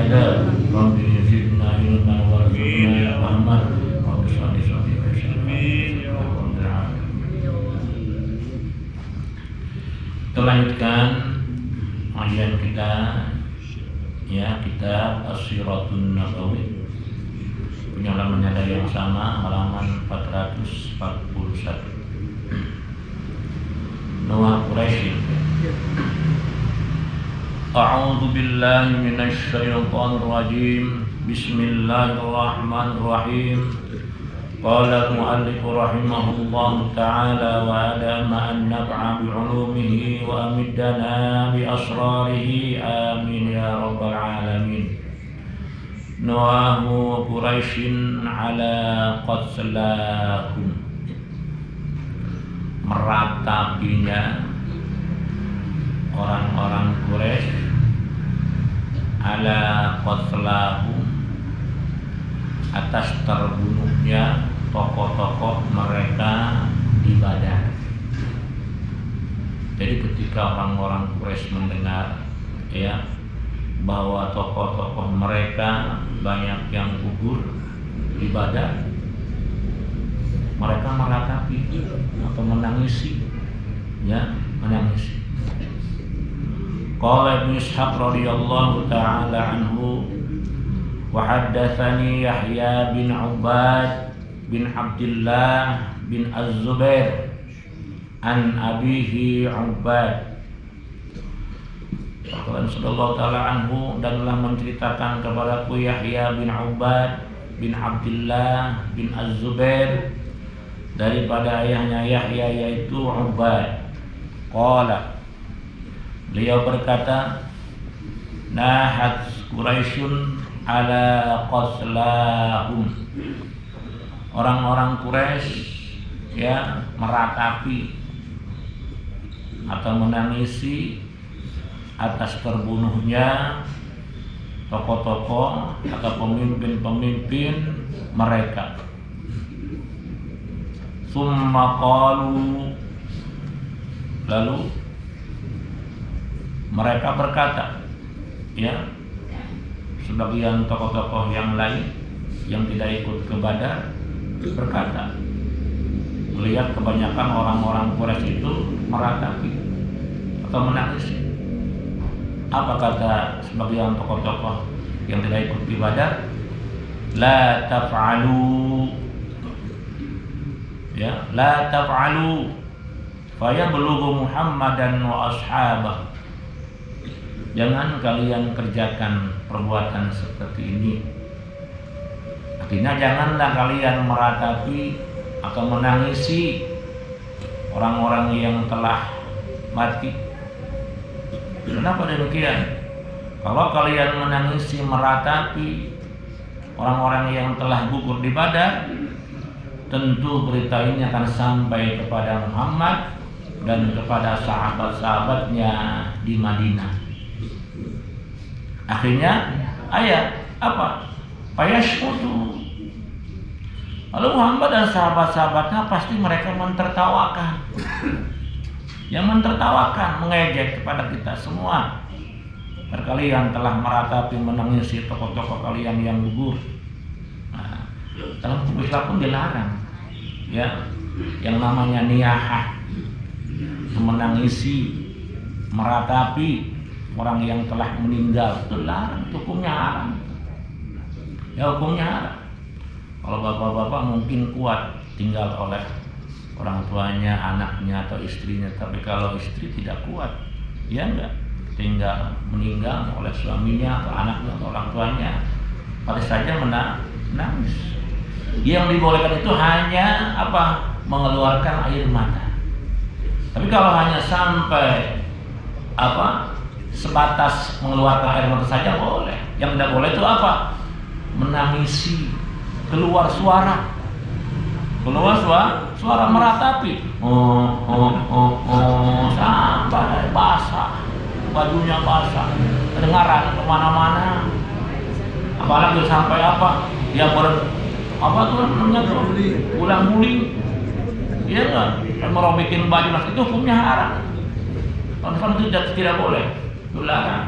ziyada. Rabbi zidna ilman warzuqna rahmat. Rabbi sholli sholli amin ya rabbal alamin. Kita lanjutkan kajian kita, ya, kitab As-Siratun Nabawi. Punya halaman ada yang sama, halaman 441. Noah Quraisy. A'udzu billahi minasy syaithanir rajim. Bismillahirrahmanirrahim. Qala al-mu'allif rahimahullahu ta'ala wa adama an naf'a bi'ulumihi wa amiddana bi asrarihi amin ya rabbal alamin. Nu'ahu Quraisyin ala qatlahum, meratapinya orang-orang Quraisy ala qatlahum, atas terbunuhnya tokoh-tokoh mereka di Badar. Jadi ketika orang-orang Quraisy mendengar, ya, bahwa tokoh-tokoh mereka banyak yang gugur di Badar, mereka meratapi atau menangisi, ya, menangisi. Qala Ibnu Ishaq radhiyallahu ta'ala anhu wa haddatsani Yahya bin Ubad bin Abdullah bin Az-Zubair an abihi Ubad sallallahu ta'ala anhu, dan telah menceritakan kepadaku Yahya bin Ubad bin Abdullah bin Az-Zubair daripada ayahnya Yahya yaitu Ubad. Qala, beliau berkata, nahat Quraisyun ala qatlahum, orang-orang Quraisy, ya, meratapi atau menangisi atas terbunuhnya tokoh-tokoh atau pemimpin-pemimpin mereka. Summa qalu, lalu mereka berkata, ya, sebagian tokoh-tokoh yang lain yang tidak ikut ke Badar berkata, melihat kebanyakan orang-orang Quraisy itu meratapi atau menangisi. Apa kata sebagian tokoh-tokoh yang tidak ikut di Badar? La taf'alu, ya, la taf'alu fayablughu Muhammadan wa ashabah. Jangan kalian kerjakan perbuatan seperti ini. Artinya janganlah kalian meratapi atau menangisi orang-orang yang telah mati. Kenapa demikian? Kalau kalian menangisi, meratapi orang-orang yang telah gugur di Badar, tentu berita ini akan sampai kepada Muhammad dan kepada sahabat-sahabatnya di Madinah. Akhirnya ayat apa? Fayashkutu. Lalu Muhammad dan sahabat-sahabatnya pasti mereka mentertawakan. Yang mentertawakan, mengejek kepada kita semua. Kalian telah meratapi, menangisi tokoh-tokoh kalian yang gugur. Nah, dalam hukum Islam pun dilarang, ya, yang namanya niyahah, menangisi, meratapi orang yang telah meninggal, itu larang, hukumnya haram. Ya, hukumnya haram. Kalau bapak-bapak mungkin kuat tinggal oleh orang tuanya, anaknya atau istrinya, tapi kalau istri tidak kuat, ya enggak, tinggal meninggal oleh suaminya atau anaknya atau orang tuanya, pada saja menangis. Yang dibolehkan itu hanya apa? Mengeluarkan air mata. Tapi kalau hanya sampai apa? Sebatas mengeluarkan air mata saja boleh. Yang tidak boleh itu apa? Menangisi, keluar suara. Keluar suara meratapi, sampai basah, bajunya basah, kedengaran kemana-mana. Apalagi sampai apa? Dia apa tuh namanya tuh? Ulang-uling, iya kan? Merobekin baju, itu hukumnya haram. Kalau itu tidak boleh, itu larang.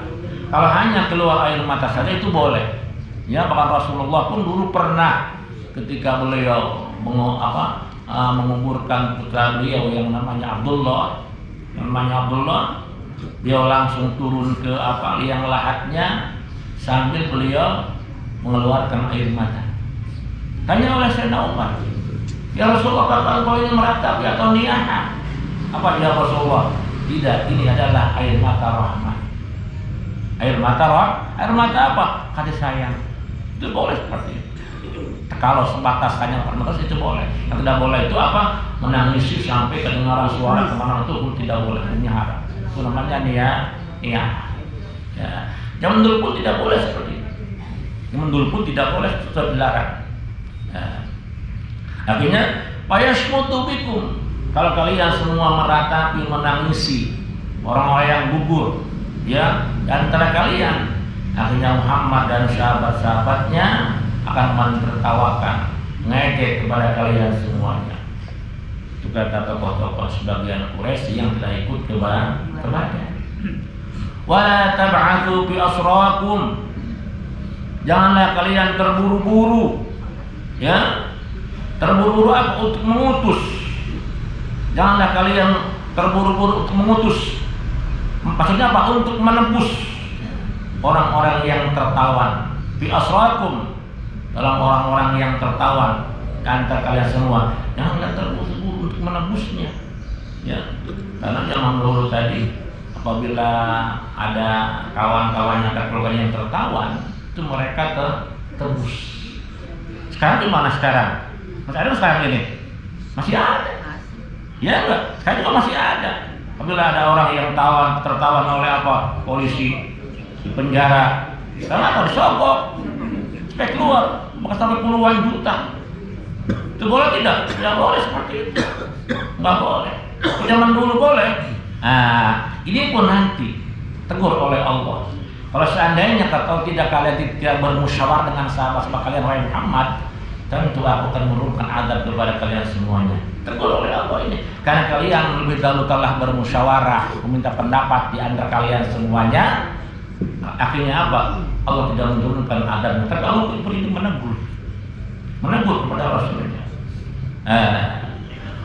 Kalau hanya keluar air mata saja itu boleh. Ya, bahkan Rasulullah pun dulu pernah ketika beliau menguburkan putra beliau yang namanya Abdullah, beliau langsung turun ke liang lahatnya sambil beliau mengeluarkan air mata. Tanya oleh Sayyidina Umar, ya Rasulullah, apakah engkau ini meratapi atau niyaha? Apa ya Rasulullah? Tidak, ini adalah air mata rahmat. Air mata apa? Kasih sayang. Itu boleh seperti itu. Kalau sebatas hanya permetas itu boleh. Yang tidak boleh itu apa? Menangisi sampai kedengaran suara kemana itu pun tidak boleh. Ini haram. Itu namanya niyaha. Ya. Zaman dulu pun tidak boleh seperti itu. Zaman dulu pun tidak boleh, tetap dilarang. Ya. Akhirnya payasmutu bikum. Kalau kalian semua meratapi, menangisi orang-orang yang gugur, ya, di antara kalian, akhirnya Muhammad dan sahabat-sahabatnya akan menertawakan, ngejek kepada kalian semuanya. Itu kata tokoh-tokoh sebagian Quraisy yang tidak ikut kepada. Wala tab'atsu bi asrakum. Janganlah kalian terburu-buru, ya. Terburu-buru apa? Untuk mengutus. Janganlah kalian terburu-buru untuk mengutus. Maksudnya apa? Untuk menembus orang-orang yang tertawan. Bi asrakum, dalam orang-orang yang tertawan antara kalian semua. Janganlah terburu-buru untuk menembusnya. Ya, karena zaman dulu tadi apabila ada kawan-kawannya atau keluarga yang tertawan, itu mereka tebus. Sekarang di mana sekarang? Masih ada sekarang ini? Masih ada. Ya enggak? Sekarang juga masih ada. Apabila ada orang yang tertawan oleh polisi di penjara, karena disogok, supaya keluar, maka sampai puluhan juta. Itu boleh tidak? Tidak boleh seperti itu. Enggak boleh. Zaman dulu boleh. Ini pun nanti tegur oleh Allah. Kalau seandainya kalau tidak kalian tidak bermusyawarah dengan sahabat-sahabat kalian wahai Muhammad, tentu aku akan menurunkan azab kepada kalian semuanya. Tegur oleh Allah ini. Karena kalian lebih dahulu telah bermusyawarah, meminta pendapat di antara kalian semuanya. Akhirnya apa? Allah tidak menurunkan azab. Tapi Allah itu menegur kepada Rasulnya.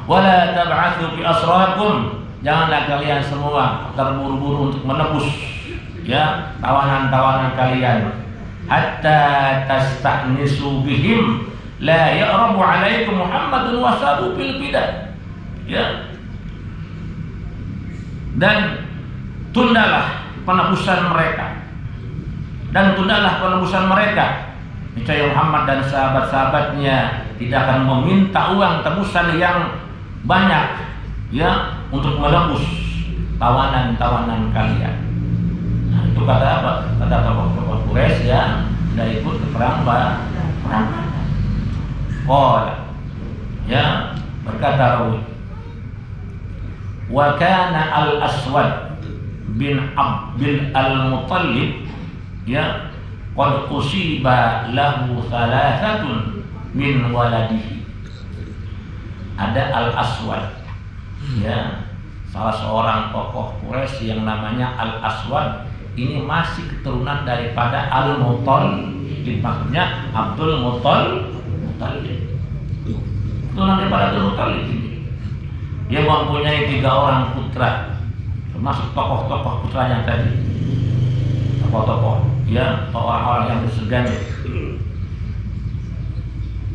Wala tab'atsu bi asrakum. Janganlah kalian semua terburu-buru untuk menebus, ya, tawanan-tawanan kalian. Hatta tasta'nisu bihim la ya'rabu 'alaikum Muhammadun wa sabu bil bidah. Ya. Dan tundalah penebusan mereka. Niscaya Muhammad dan sahabat-sahabatnya tidak akan meminta uang tebusan yang banyak, ya, untuk menebus tawanan-tawanan kalian. Nah, itu kata apa? Kata tokoh-tokoh Quraisy yang tidak ikut ke perang Badar. Ya, berkata Rawi, wa kana al-Aswad bin Abdul al-Muttalib, ya, qad usiba lahu thalathatun min waladihi. Ada Al-Aswad, ya, salah seorang tokoh Quraisy yang namanya Al-Aswad. Ini masih keturunan daripada Al-Muttalib, maksudnya Abdul Muttalib. Keturunan daripada Abdul Muttalib. Dia mempunyai 3 orang putra, termasuk tokoh-tokoh putranya tadi. Tokoh-tokoh, ya, orang-orang yang bersegani.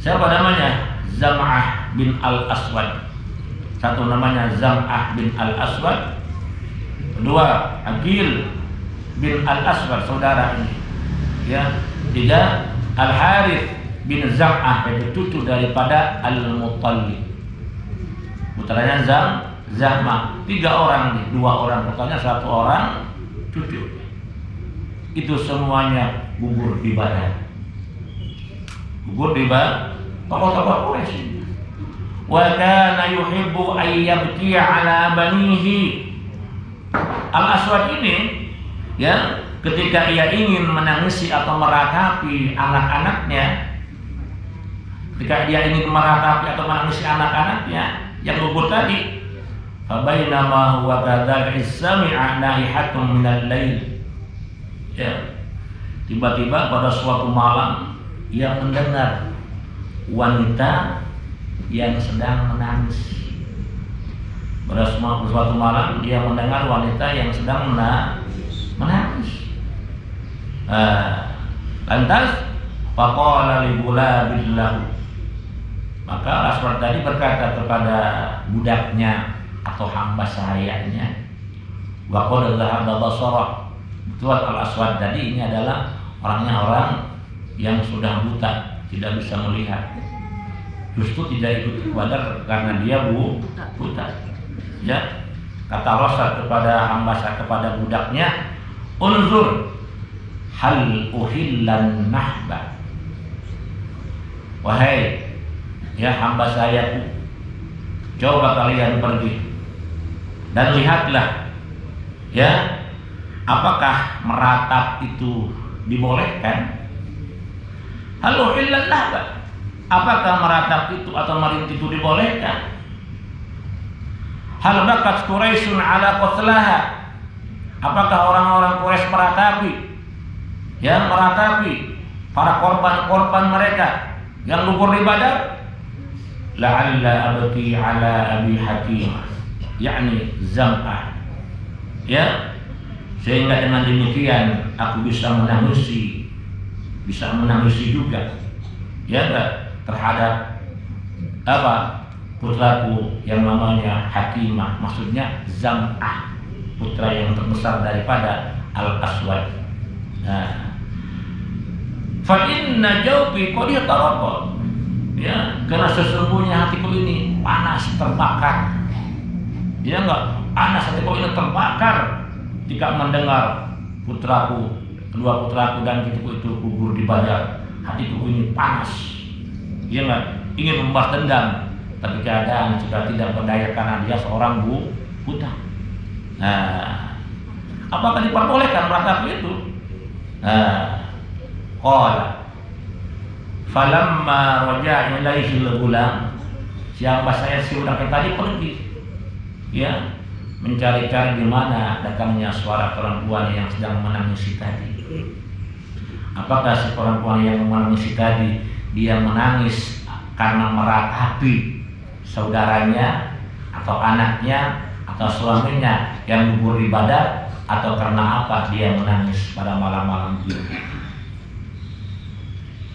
Siapa namanya? Zam'ah bin Al-Aswad. Satu namanya Zam'ah bin Al-Aswad. Kedua, Aqil bin Al-Aswad, saudara ini. Ya. 3, Al-Harith bin Zam'ah, yaitu cucu daripada Al-Muttalib. Putranya Zam'ah. 3 orang nih, 2 orang putranya, 1 orang cucu. Itu semuanya gugur di Badar. Tokoh-tokoh Quraisy. Wa kana yuhibbu ay yabki ala banihi. Al-Aswad ini, ya, ketika ia ingin menangisi atau meratapi anak-anaknya, ketika dia ingin meratapi atau menangisi anak-anaknya yang gugur tadi, fa bainama huwa kadzalika sami'a naihatun minal lail. Ya, tiba-tiba pada suatu malam ia mendengar wanita yang sedang menangis. Pada suatu malam dia mendengar wanita yang sedang menangis. Lantas faqala li ghulamin lahu, maka Al-Aswad tadi berkata kepada budaknya atau hamba sahayanya, wa qad dhahaba basara. Betul, Al-Aswad tadi ini adalah orang yang sudah buta, tidak bisa melihat. Justru tidak ikut Badar karena dia buta. Ya, kata Rasul kepada budaknya, unzur hal uhillan nahba. Wahai ya hamba sayaku, coba kalian pergi dan lihatlah ya, apakah meratap itu dibolehkan? Hal uhillan nahba, apakah meratap itu atau merintih itu dibolehkan? Hal bakat Quraisyun ala qatlaha, apakah orang-orang Quraisy meratapi para korban-korban mereka yang gugur di Badar? La'alla abki ala abi Hakimah, yakni Zam'ah, ya, sehingga dengan demikian aku bisa menangisi juga, ya enggak, terhadap putraku yang namanya Hakimah, maksudnya Zam'ah, putra yang terbesar daripada Al-Aswad. Fa inna jawbi qad yatarabba, ya, karena sesungguhnya hatiku ini panas terbakar. Ya enggak, panas hatiku ini terbakar ketika mendengar kedua putraku dan cucuku itu gugur di Badar. Hatiku ini panas, ya enggak, ingin membalas dendam, tapi keadaan sudah tidak berdaya karena dia seorang buta. Apakah diperbolehkan meratapi itu? Qala falamma raja'a ilaihi al-ghulam, siapa saya si budak tadi pergi, ya, mencari-cari di mana datangnya suara perempuan yang sedang menangis tadi. Apakah si perempuan yang menangis tadi dia menangis karena meratapi saudaranya atau anaknya atau suaminya yang gugur di Badar, atau karena apa dia menangis pada malam-malam itu?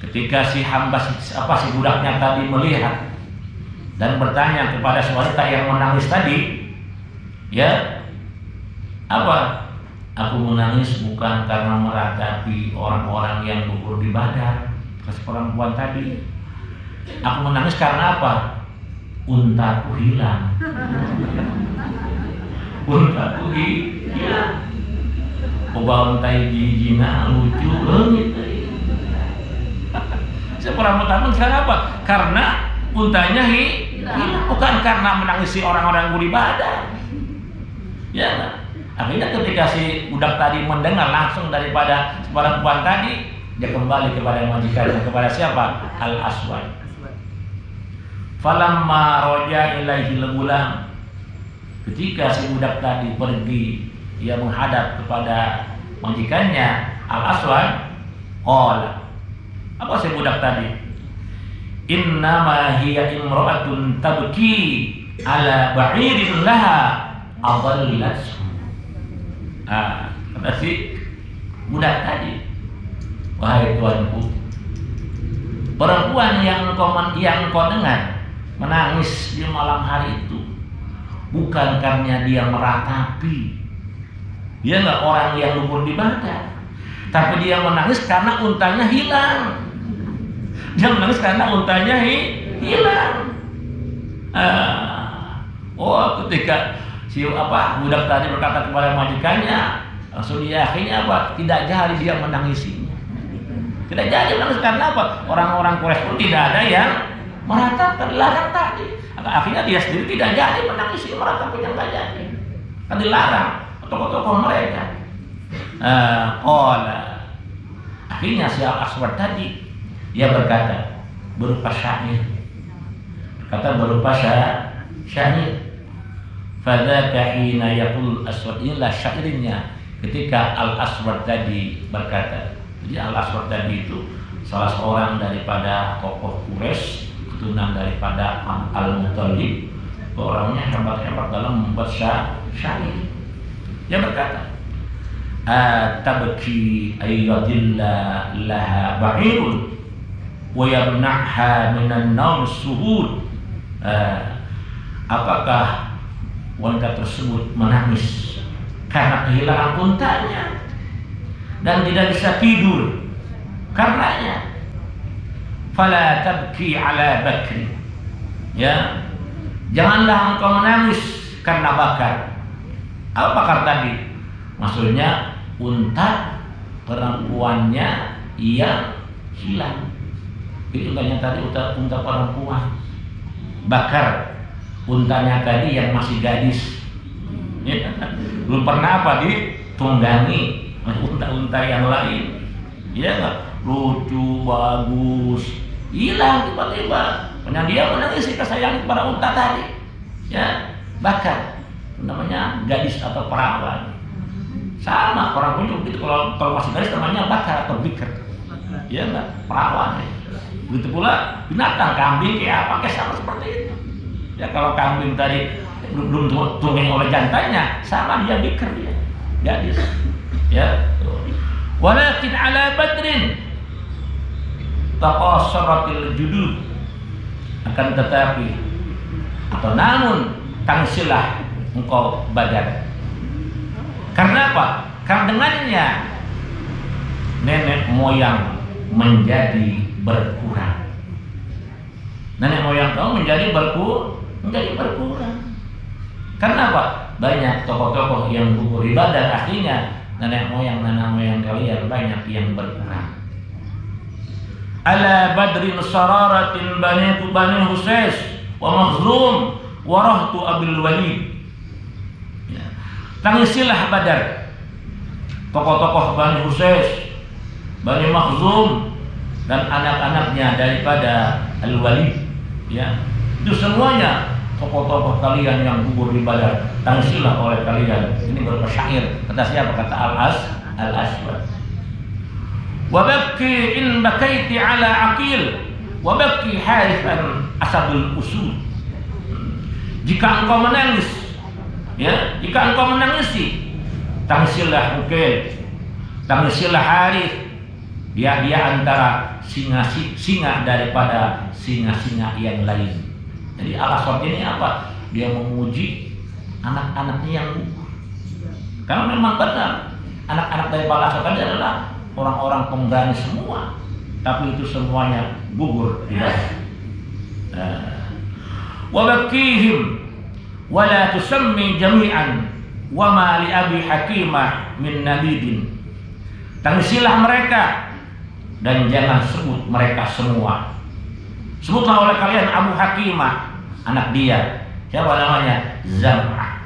Ketika si budaknya tadi melihat dan bertanya kepada wanita yang menangis tadi, ya, apa? Aku menangis bukan karena meratapi orang-orang yang gugur di Badar, kata perempuan tadi. Aku menangis karena apa? Untaku hilang. Untaku hilang. Oba untai jijina lucu leungit. Seorang perempuan sekarang apa? Karena untanya hilang, bukan karena menangisi orang-orang gugur di Badar. Ya, akhirnya ketika si budak tadi mendengar langsung daripada perempuan tadi, dia kembali kepada majikannya, kepada siapa? Al-Aswad. Falamma raja ilaihi al-ghulam, ketika si budak tadi pergi, ia menghadap kepada majikannya Al-Aswad. Qala, apa si budak tadi? Innama hiya imra'atun tabki ala ba'irin laha adallathu. Kata si budak tadi, wahai tuanku, perempuan yang kau dengar menangis di malam hari itu bukan karena dia meratapi, dia nggak orang yang gugur di Badar, tapi dia menangis karena untanya hilang. Dia menangis karena untanya hilang. Ketika si budak tadi berkata kepada majikannya, langsung dia akhirnya tidak jadi dia menangisinya. Tidak jadi menangis karena apa? Orang-orang Quraisy pun tidak ada yang meratapkan, dilarang tadi. Akhirnya dia sendiri tidak jadi menangisi meratapi yang tidak jadi. Kan dilarang tokoh-tokoh mereka. Akhirnya si Al-Aswad tadi dia berkata berupa syair. Fadzaka hina yaqul Aswad, inilah syairnya ketika Al-Aswad tadi berkata. Jadi Al-Aswad tadi itu salah seorang daripada tokoh Quraisy, keturunan daripada Al-Muttalib, orangnya hebat-hebat dalam membuat syair. Dia berkata, tabki ayyadilla laha ba'irun wa yamna'ha minan nawm suhud. Apakah wanita tersebut menangis karena kehilangan untanya dan tidak bisa tidur karenanya? Fala tabki ala Bakri, ya, janganlah engkau menangis karena Bakar. Apa Bakar tadi? Maksudnya unta perempuannya yang hilang. Itu untanya tadi unta perempuan. Bakar untanya tadi yang masih gadis, ya. Belum pernah ditunggangi unta-unta yang lain, ya nggak? Lucu, bagus, hilang tiba-tiba. Karena dia menangis kesayangan kepada unta tadi, ya. Bakar namanya gadis atau perawan. Sama orang pun begitu, kalau masih gadis namanya bakar atau bikr, ya nggak? Perawan. Begitu pula binatang, kambing kayak apa, kayak sama seperti itu. Ya kalau kambing tadi belum tumbang oleh jantanya, sama dia bikr, dia gadis, ya. Walakin ala Badrin taqasaratil judud, akan tetapi atau namun tangsilah engkau Badar. Karena apa? Karena dengannya nenek moyang menjadi berkurang. Nenek moyang kau menjadi berkurang. Karena apa? Banyak tokoh-tokoh yang gugur di Badar, akhirnya nenek moyang kalian banyak yang berkurang. Ala Badrin sararatin bani Husais wa Makhzum wa rahtu Abil Walid. Ya. Tangisilah Badar, tokoh-tokoh Bani Husais, Bani Makhzum, dan anak-anaknya daripada Al-Walid, ya. Itu semuanya tokoh-tokoh kalian yang gugur di Badar, tangisilah oleh kalian. Ini berupa syair. Kata siapa? Kata Al-Aswad. Wa bakki in bakaiti ala Aqil wa bakki Harifan asadul usul. Jika engkau menangis, ya, jika engkau menangisi, tangisilah Aqil, tangisilah Harith. Dia antara singa daripada singa-singa yang lain. Jadi Al-Aswad ini apa? Dia memuji anak-anaknya yang gugur. Karena memang benar anak-anak dari Al-Aswad tadi adalah orang-orang pemberani semua, tapi itu semuanya gugur di Badar. Wa bakihim wa la tusammi jami'an wa ma li Abi Hakimah min nabidin. Tangisilah mereka dan jangan sebut mereka semua. Sebutlah oleh kalian Abu Hakimah, anak dia. Siapa namanya? Zam'ah.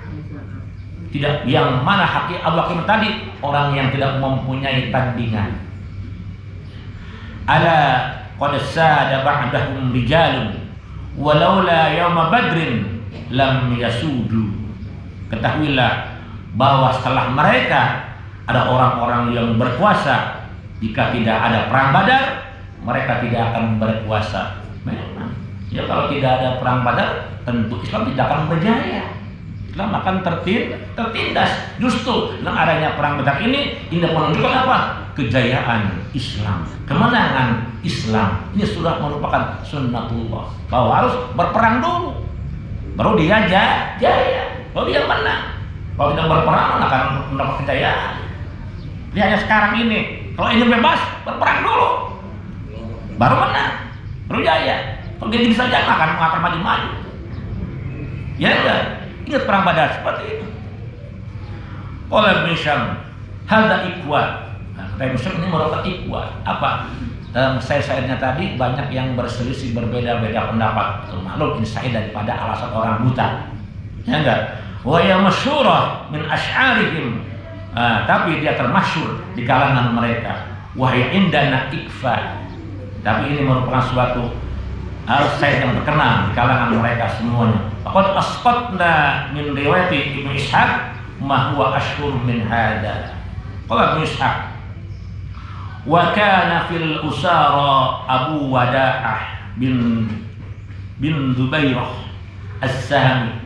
Tidak, yang mana Abu Hakimah tadi? Orang yang tidak mempunyai tandingan. Ala qad sada ba'dahum rijalun walaula yauma badrin lam yasudu. Ketahuilah bahwa setelah mereka ada orang-orang yang berkuasa. Jika tidak ada perang Badar, mereka tidak akan berkuasa. Memang, ya kalau tidak ada perang Badar, tentu Islam tidak akan berjaya. Islam akan tertindas. Justru dengan adanya perang Badar ini menunjukkan apa? Kejayaan Islam, kemenangan Islam. Ini sudah merupakan sunnatullah, bahwa harus berperang dulu, baru dia jaya, baru dia menang. Kalau tidak berperang akan mendapat kejayaan. Lihatnya sekarang ini, kalau ingin bebas, berperang dulu, baru menang, baru jaya. Kalau dia bisa jaya, akan maju-maju. Ya enggak? Ingat perang Badar seperti itu. Oleh Ibn Syam, hadza ikhwan. Ibn Syam ini merupakan ikhwan. Apa? Dalam syair-syairnya tadi banyak yang berselisih, berbeda-beda pendapat. Maklum insight daripada alasan orang buta. Ya enggak? Wa ya masyhurah min asy'arihim. Tapi dia termasyhur di kalangan mereka. Wahai indana ikfa. Tapi ini merupakan suatu syair yang terkenal di kalangan mereka semuanya. Qad asqatna min riwayati Ibnu Ishaq ma huwa ashhur min hada. Qala Ibnu Ishaq, wa kana fil usara Abu Wada'ah bin Dubairah As-Sahmi.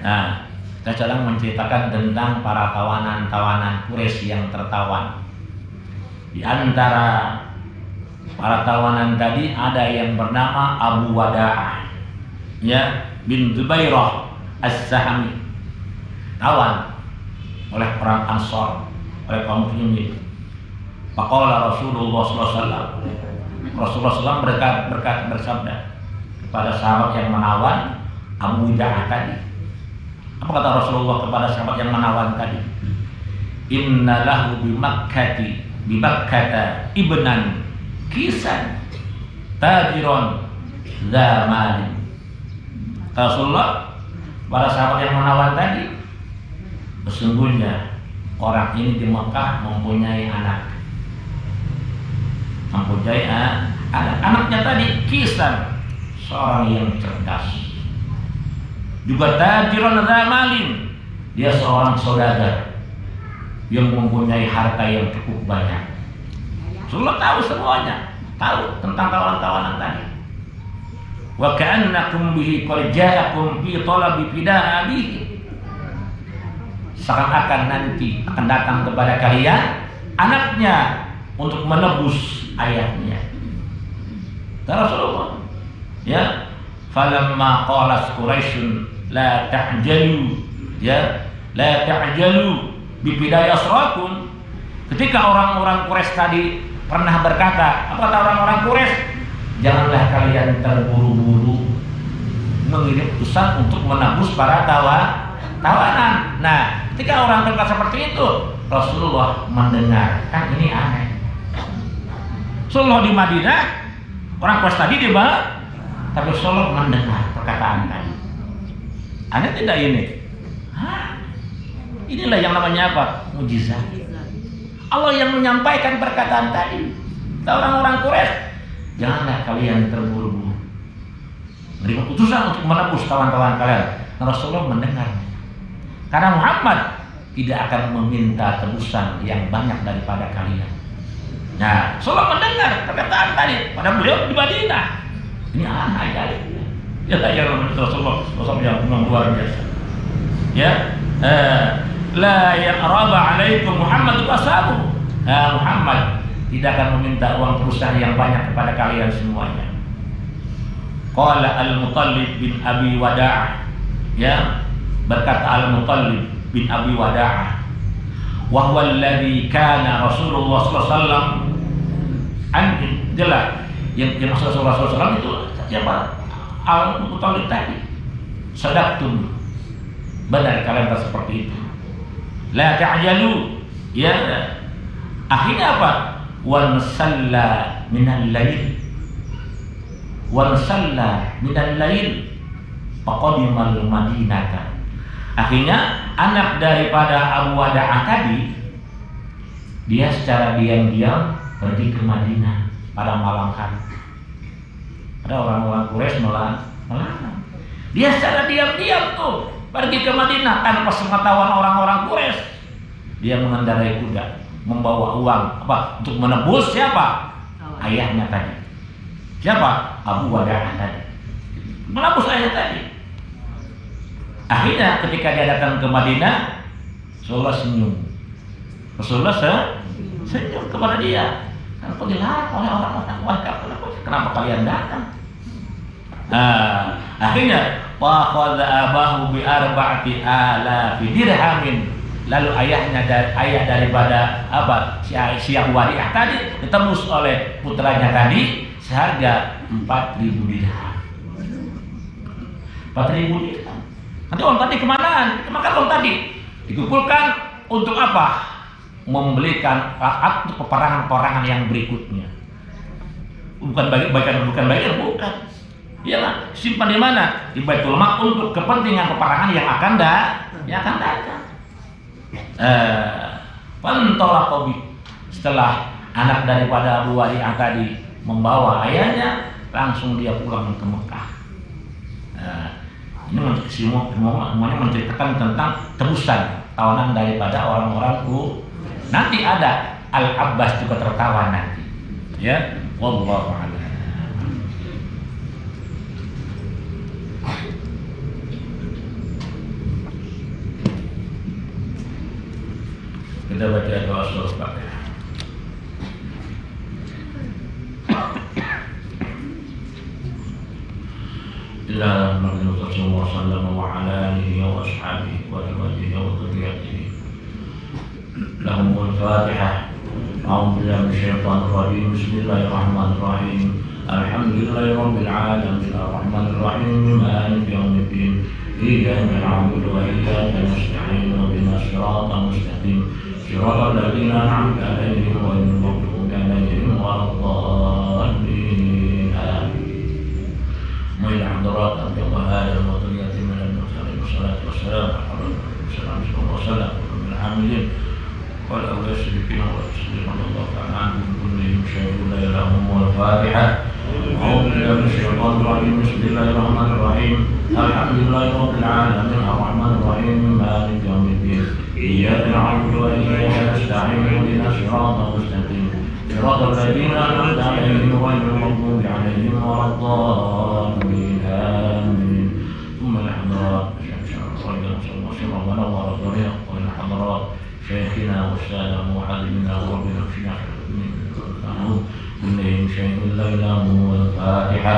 Nah, kita sedang menceritakan tentang para tawanan-tawanan Quraisy yang tertawan. Di antara para tawanan tadi ada yang bernama Abu Wada'ah, ya, bin Dubairah As-Sahmi, tawan oleh perang Ansar, oleh kaum muslimin. Faqala Rasulullah SAW, Rasulullah SAW bersabda kepada sahabat yang menawan Abu Wada'ah tadi. Apa kata Rasulullah kepada sahabat yang menawan tadi? Inna lahu bi Makkata ibnan kisan tajiron zamalin. Rasulullah para sahabat yang menawan tadi, sesungguhnya orang ini di Mekah mempunyai anak. Anaknya tadi Kisan, seorang yang cerdas. Juga tajiron zamalin, dia seorang saudagar yang mempunyai harta yang cukup banyak. Rasulullah tahu semuanya, tahu tentang tawanan-tawanan tadi. Wa ka'annakum bihi qad ja'akum fi talabi fida'a bihi. Seakan-akan nanti akan datang kepada kalian anaknya untuk menebus ayahnya. Rasulullah, ya, falamma qalas Quraisyun la ta'jalu, ya, la ta'jalu bi bidayah asrakum. Ketika orang-orang Quraisy tadi pernah berkata, apa kata orang-orang Quraisy? Janganlah kalian terburu-buru mengirim utusan untuk menebus para tawanan. Nah, ketika orang berkata seperti itu, Rasulullah mendengar, kan ini aneh. Rasulullah di Madinah, orang Quraisy tadi di bawah, tapi Rasulullah mendengar perkataan tadi. Aneh tidak ini? Hah? Inilah yang namanya apa? Mujizat. Allah yang menyampaikan perkataan tadi. Orang-orang Quraisy, janganlah kalian terburu-buru menerima putusan untuk menebus tawan-tawan kalian. Nah, Rasulullah mendengar. Karena Muhammad tidak akan meminta tebusan yang banyak daripada kalian. Nah, Rasulullah mendengar perkataan tadi pada beliau di Madinah. Ini aneh ajaib. Ya, Rasulullah yang luar biasa. Ya, la yaqraba alaikum Muhammad wa ashabuhu. Muhammad tidak akan meminta uang tebusan yang banyak kepada kalian semuanya. Qala Al-Muttalib bin Abi Wada'ah, ya, berkata Al-Muttalib bin Abi Wada'ah, wa huwa alladhi kana Rasulullah sallallahu alaihi wasallam jelas yang Rasulullah sallallahu alaihi wasallam itu siapa? Al-Muttalib tadi. Sadaqtum, benar kalian seperti itu. La ta'jalu, ya. Akhirnya apa? Wa nasalla minal lail, wa nasalla minal lail faqadimal Madinah. Akhirnya anak daripada Abu Wada'ah tadi, dia secara diam-diam pergi ke Madinah pada malam hari. Ada orang-orang Quraisy melarang. Dia secara diam-diam tuh pergi ke Madinah tanpa sepengetahuan orang-orang Quraisy. Dia mengendarai kuda, membawa uang apa untuk menebus siapa? Ayahnya tadi. Siapa? Abu Wada'ah tadi. Menebus ayah tadi. Akhirnya ketika dia datang ke Madinah, Rasulullah senyum. Rasulullah senyum kepada dia. Kenapa dilarang oleh orang-orang kafir? Kenapa kalian datang? Akhirnya faqad abahu bi arba'ati alafi dirhamin. Lalu ayah daripada apa? Si Abu Wada'ah tadi ditebus oleh putranya tadi seharga 4.000 dirham. 4.000 dirham. Nanti uang tadi kemana? Maka uang tadi dikumpulkan untuk apa? Membelikan alat untuk peperangan-peperangan yang berikutnya. Bukan bagian. Iyalah, simpan di mana? Di Baitul Mal untuk kepentingan peperangan yang akan datang. Pantolaqobi, setelah anak daripada Abu Wada'ah tadi membawa ayahnya, langsung dia pulang ke Mekah. Ini semuanya menceritakan tentang tebusan tawanan daripada orang-orang Nanti ada Al-Abbas juga tertawa nanti. Ya, wallahu a'lam. Kita baca doa surah. إلا محمد صلى الله عليه وسلم وعلى آله وأصحابه وأزواجه وذريته لهم الفاتحة. أعوذ بالله من الشيطان الرجيم. بسم الله الرحمن الرحيم. الحمد لله رب العالمين الرحمن الرحيم مالك يوم الدين إياك نعبد وإياك نستعين اهدنا الصراط المستقيم صراط الذين أنعمت عليهم غير المغضوب عليهم ولا الضالين آمين. من حضرات أبي الله آدم وذرية من المرسلين والصلاة والسلام على رسول الله صلى الله عليه وسلم ومن العاملين ولا يشركون ولا يشركون الله تعالى عنهم كلهم شهدوا لا إله إلا هو. الفاتحة. أعوذ بالله من الشيطان الرجيم. بسم الله الرحمن الرحيم. الحمد لله رب العالمين الرحمن الرحيم مالك يوم الدين إياك نعبد وإياك نستعين اهدنا الصراط المستقيم صراط الذين أنعمت عليهم غير المغضوب عليهم ولا الضالين آمين. ثم الحضرات ربنا ورضينا والحضرات شيخنا والسادة ومعلمنا وربنا اكفنا كلهم شيء لا إله هو. الفاتحة.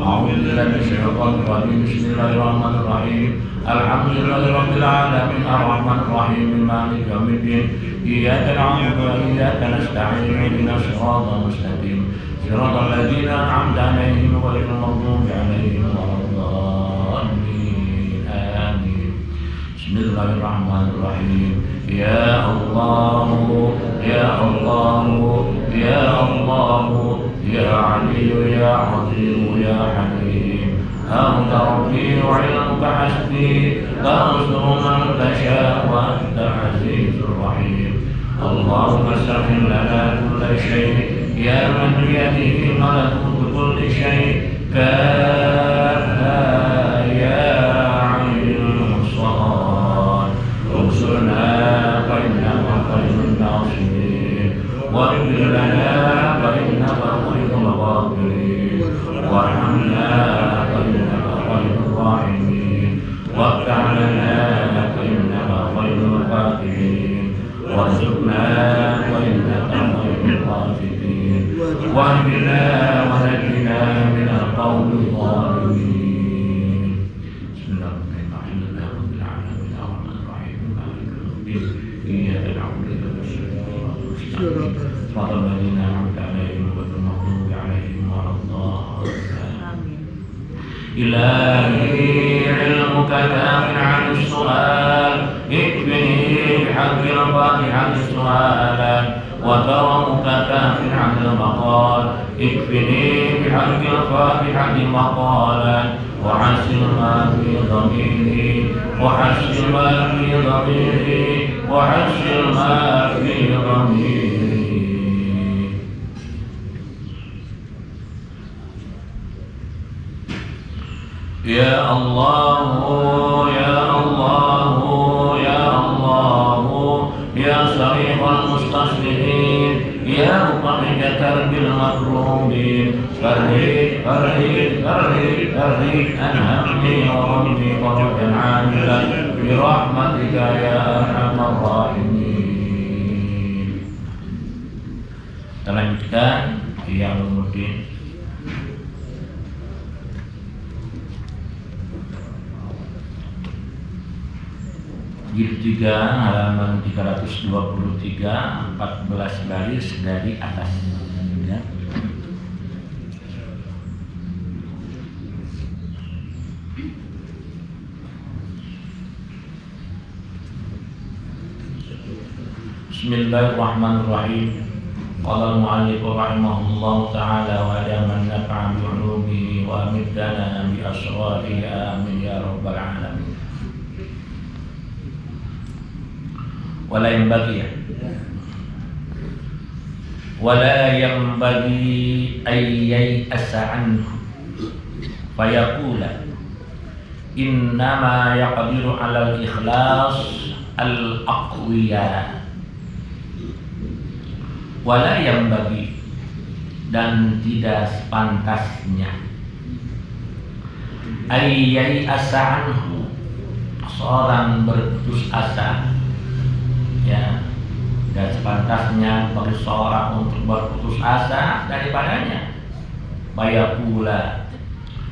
أعوذ بالله من الشيطان الرجيم. بسم الله الرحمن الرحيم. الحمد لله رب العالمين الرحمن الرحيم مالك يوم الدين إياك نعبد وإياك نستعين اهدنا الصراط المستقيم صراط الذين أنعمت عليهم غير المغضوب عليهم ولا الضالين آمين. بسم الله الرحمن الرحيم. يا الله يا الله يا الله يا علي يا عظيم يا حليم أنت ربي وعلمك حسبي تنصر من تشاء وأنت العزيز الرحيم. اللهم سهل لنا كل شيء يا من بيده ملكوت كل شيء كافها يا عين صاد انصرنا فإنك خير الناصرين واغفر لنا فإنك خير الغافرين وارحمنا فإنك خير الراحمين وافتح لنا فإنك خير الفاتحين وارزقنا فإنك خير الرازقين واهدنا ونجنا من القوم الظالمين. بسم الله الرحمن الرحيم. الحمد لله رب العالمين الرحمن الرحيم مالك يوم الدين إياك نعبد وإياك نستعين صراط الذين أنعمت عليهم غير المغضوب عليهم ولا الضالين. إلهي علمك كاف عن السؤال اكفني بحق الفاتحة سؤالا وكرمك كاف عن المقال اكفني بحق الفاتحة مقالا وحسن ما في ضميري وحسن ما في ضميري وحسن ما في ضميري. يا الله يا الله يا الله يا صريح المستصلحين يا مفرج كرب المكروبين فرج فرج فرج فرج عن همي وغمي فرجا عاجلا برحمتك يا أرحم الراحمين. Kita lanjutkan yang mungkin jilid 3 halaman 323 14 baris dari atas ya. Bismillahirrahmanirrahim. Qala al-mu'allif rahimahullahu ta'ala wa man nafa'a bi 'ulumihi wa amiddana bi asrarihi amin ya rabbal alamin. Wala yanbaghi ay ya'sa anhu fayaqula innama yaqdiru 'ala al-ikhlas al-aqwiya wala yang bagi, dan tidak sepantasnya, ayyai asa anhu, seorang berputus asa, ya, dan sepantasnya bagi seorang untuk berputus asa daripadanya. Bayakula,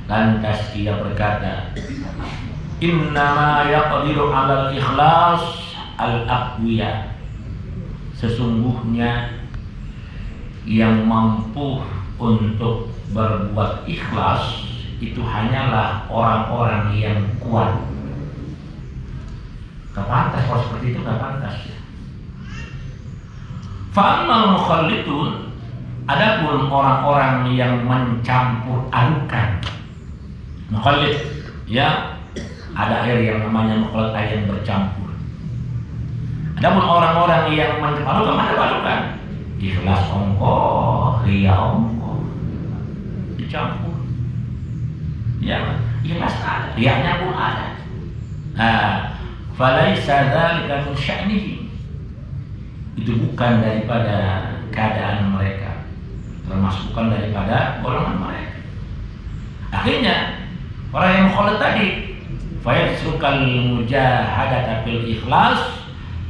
lantas ia berkata, innama yaqdiru 'alal ikhlas al-aqwiya, sesungguhnya yang mampu untuk berbuat ikhlas itu hanyalah orang-orang yang kuat. Gak pantas kalau seperti itu, gak pantas. Fa'amal mukhallitun, adapun orang-orang yang mencampur adukan. Mukhallit, ya, ada air yang namanya mukhallit, air yang bercampur. Adapun orang-orang yang mencampur adukan, ikhlas ongkoh, ria ongkoh, dicampur. Ya, ikhlas ada, riaknya pun ada. Falaisa dzalika min sya'nihi, itu bukan daripada keadaan mereka, termasuk bukan daripada golongan mereka. Akhirnya orang yang mukhalid tadi, fayatsukal mujahadata fil ikhlas,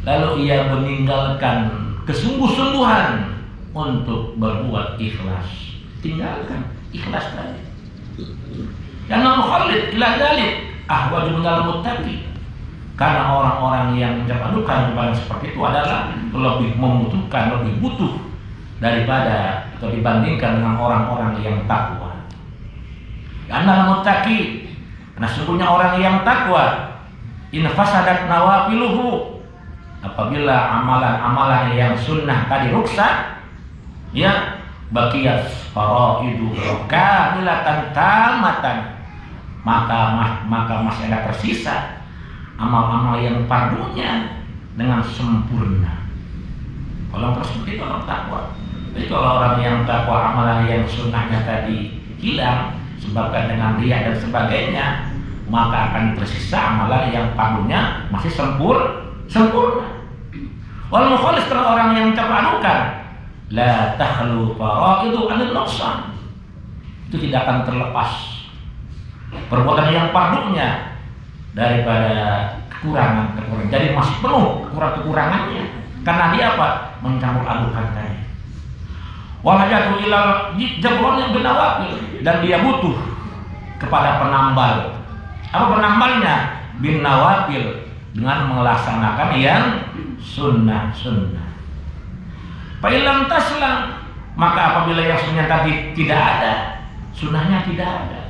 lalu ia meninggalkan kesungguh-sungguhan untuk berbuat ikhlas. Tinggalkan ikhlas tadi. Karena mukhalid ila dzalik ahwaju minal muttaqi, karena orang-orang yang mencapadukan kepada seperti itu adalah lebih membutuhkan, lebih butuh daripada atau dibandingkan dengan orang-orang yang takwa. Karena muttaqi, karena sesungguhnya orang yang takwa, in fasadat nawafiluhu, apabila amalan-amalan yang sunnah tadi rusak, ya, baqiyat faraidu kamilatan tamatan, maka masih ada tersisa amal-amal yang fardunya dengan sempurna. Kalau seperti itu orang takwa. Jadi kalau orang yang takwa, amalan yang sunnahnya tadi hilang sebabkan dengan riya dan sebagainya, maka akan tersisa amalan yang fardunya masih sempurna. Wal mukhalis, orang yang mencapadukan, la takhlu faraidu anil nuqsan, itu tidak akan terlepas perbuatan yang fardunya daripada kekurangan. Jadi masih penuh kekurangannya, karena dia apa? Mencampur adukan tadi. Walajatu ilal jabron bin nawafil, dan dia butuh kepada penambal. Apa penambalnya? Bin nawafil, dengan melaksanakan yang sunnah. Fa'ilam taslam, maka apabila yang sunnah tadi tidak ada, sunnahnya tidak ada,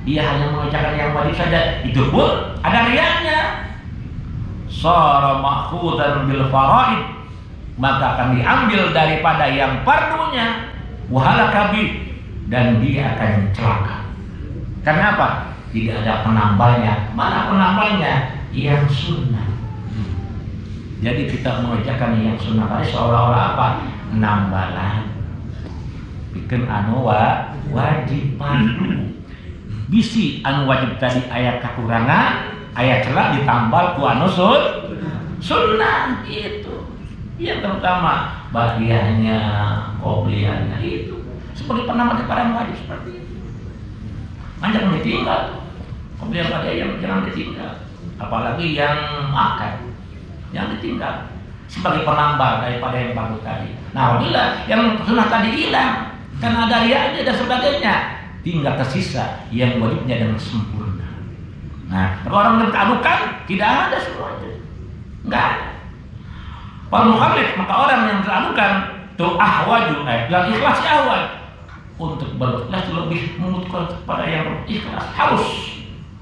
dia hanya mengerjakan yang wajib saja, itu pun ada riyanya, shara ma'khudan bil faraid, maka akan diambil daripada yang fardunya, wa halaka bi, dan dia akan celaka. Karena apa? Tidak ada penambalnya. Mana penambalnya? Yang sunnah. Jadi kita mengerjakan yang sunnah tadi seolah-olah apa? Nambalan. Bikin anu wajib fardu. Bisi anu wajib tadi ayat kekurangan, ayat celak ditambal ku anu sunnah itu. Yang terutama bagiannya, qobliyahnya itu sebagai penambah daripada wajib seperti itu. Jangan ditinggal. Qobliyah pada yang jangan ditinggal. Apalagi yang makan, yang ditinggal sebagai penambah daripada yang fardu tadi. Nah, bila yang sunnah tadi hilang karena ada riya dan sebagainya, tinggal tersisa yang wajibnya dengan sempurna. Nah, kalau orang yang keadukan, tidak ada semuanya, enggak ada. Wal mukhalif, maka orang yang keadukan itu ahwaju, yang ikhlas awal untuk berikhlas lebih membutuhkan kepada yang ikhlas, harus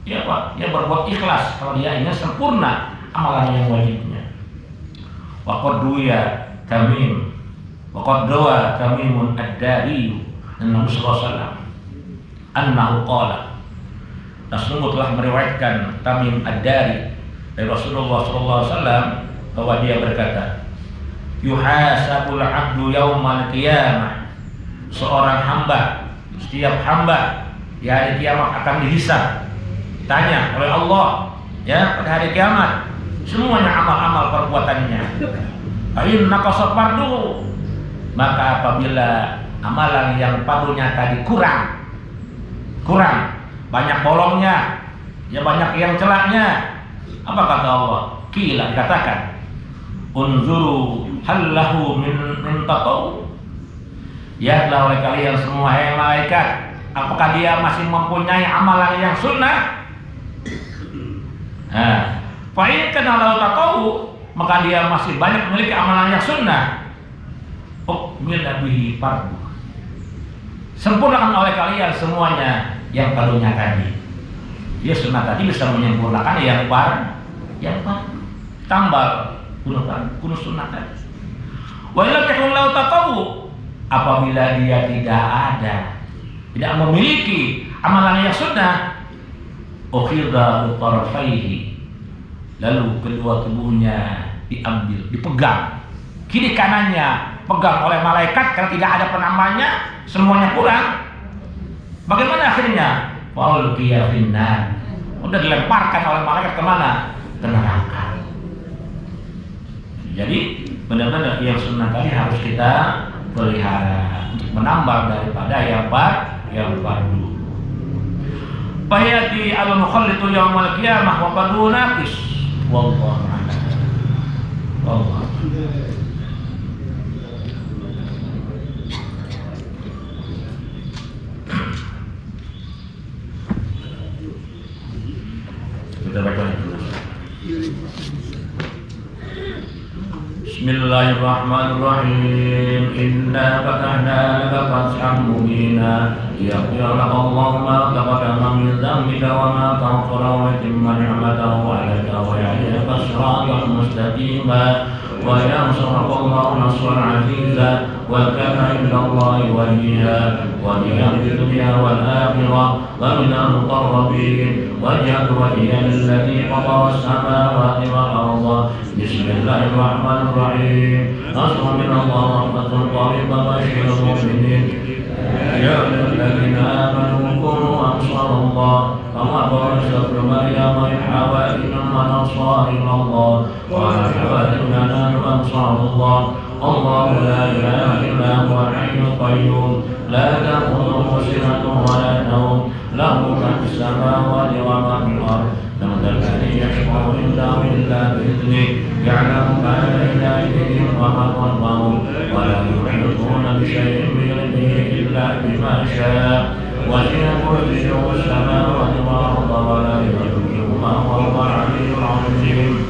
ya Pak, ya berbuat ikhlas kalau dia ingin sempurna amalan yang wajibnya. Waqad duya Tamim, waqad dawa Tamimun ad-Dari, dan Nabi sallallahu alaihi wasallam annahu qala, Rasulullah telah meriwayatkan Tamim ad-Dari dari Rasulullah sallallahu alaihi wasallam bahwa dia berkata, yuhasabul 'abdu yaumal qiyamah, seorang hamba, setiap hamba di hari kiamat akan dihisab, ditanya oleh Allah ya pada hari kiamat semuanya amal-amal perbuatannya. Ain naqasa farduhu, Maka apabila amalan yang padunya tadi kurang, banyak bolongnya, ya banyak yang celaknya, apa kata Allah? Qila, dikatakan, unzuru hal lahu min taqaw. Lihatlah oleh kalian semua, hai malaikat, apakah dia masih mempunyai amalan yang sunnah? Fa in kana lahu taqaw, maka dia masih banyak memiliki amalan yang sunnah. Ukmil bihi fardu, sempurnakan oleh kalian semuanya yang padunya tadi. Dia sunnah tadi bisa menyempurnakan yang fardu. Tambal kunus sunnah tadi. Wa illa yakun lahu taqaw, apabila dia tidak memiliki amalan yang sunnah, ukhidha bitarafaihi, lalu kedua tubuhnya diambil, dipegang, kiri kanannya pegang oleh malaikat karena tidak ada penambahnya, semuanya kurang. Bagaimana akhirnya? Faulqiya finnar, udah dilemparkan oleh malaikat kemana? Ke neraka. Jadi benar-benar yang sunnah tadi harus kita pelihara untuk menambah daripada yang fardu. Fayati al-mukhallitu yaumal qiyamah wa qadu naqis. Wallahu a'lam. Wallahu. Kita baca dulu. Bismillahirrahmanirrahim. Inna fatahna laka fathan mubina liyaghfira laka Allahu ma taqaddama min dhanbika wa ma ta'akhkhara wa yutimma ni'matahu 'alayka wa yahdiyaka siratan mustaqima wa yansuraka Allahu nasran 'aziza wa kana 'inda Allahi waliyya wa fid dunya wal akhirah wa minal muqarrabin waj'al waliyyan alladhi fatara as-samawati wal arda. Bismillahirrahmanirrahim. Nasrun min Allah wa rahmatun qaribah wa bashiril mu'minin. Ya ayyuhalladzina amanu kunu ansarallah kama qala Isa ibn Maryam hawariyun wa nasarullah wa hawariyuna nahnu ansarullah. Allahu la ilaha illa huwal hayyul qayyum la ta'khudhuhu sinatun wa la nawm lahu ma fis samawati wa ma fil ardh. Man dhal ladzi yashfa'u 'indahu illa bi'idhnihi ya'lamu ma bayna aydihim wa ma khalfahum wa la yuhituna bi shay'in min 'ilmihi illa bima sha'a wasi'a kursiyuhu as-samawati wal arda wa la yahuduhu ma huwa al-'aliyyul 'azim.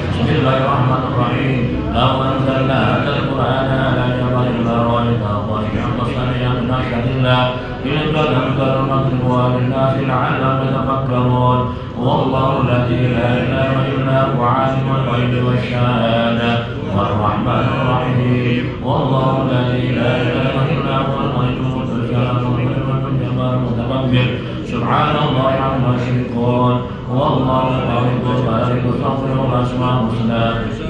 Bismillahirrahmanirrahim. Law anzalna hadzal qur'ana 'ala jabalin la ra'aytahu khashi'an mutasaddian min khashyatillah tilka al-amsalu nadribuha lin-nasi la'allahum yatafakkarun. Wallahu alladzi la ilaha illa huwa 'alimul ghaibi wash-shahada war-rahmanur rahim. Wallahu alladzi la ilaha illa huwal qayyumul mutakabbir. Subhanallahi 'amma yushrikun. Wallahu khaliqul bari'ul musawwirul asma'ul husna.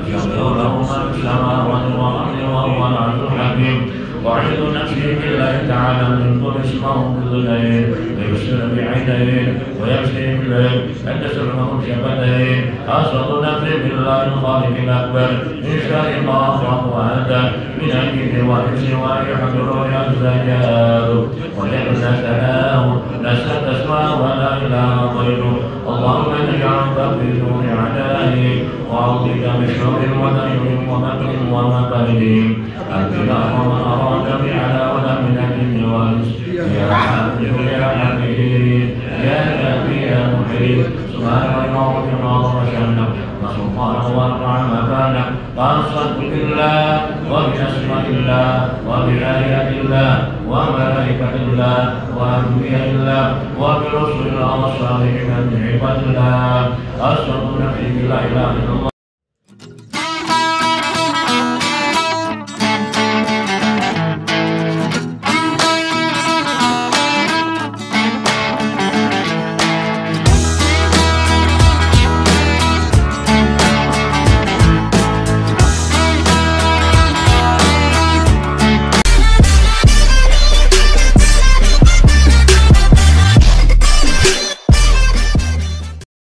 Yasbihu lahu ma fis samawati wal ardi wa huwal 'aliyyul hakim. وأعوذ نفسي بالله تعالى من كل اسمه بالليل ويبصر بعينين ويمشي بالليل يكسر له شفتين. أصدق نفسي بالله الخالق الأكبر من شر ما أخلق وهدى من أجل وحسن ويحضر يزداد ويبنى سلام لست تسمع ولا إله غيره. اللهم اجعلك في دون أعدائي وأعوذ بك من شر وذيهم ومكر ومكرهم. أنزل ومن أراد بعداوة من الجن والإنس يا حافظ يا حفيظ يا كافي يا محيط. سبحانك اللهم وبحمدك وسبحانه ورفع مكانك فأصدق بالله وبأسماء الله وبآيات الله وملائكة الله وأنبياء الله وبرسل الله والصالحين من عباد الله. أصدق نفسي لا إله إلا الله.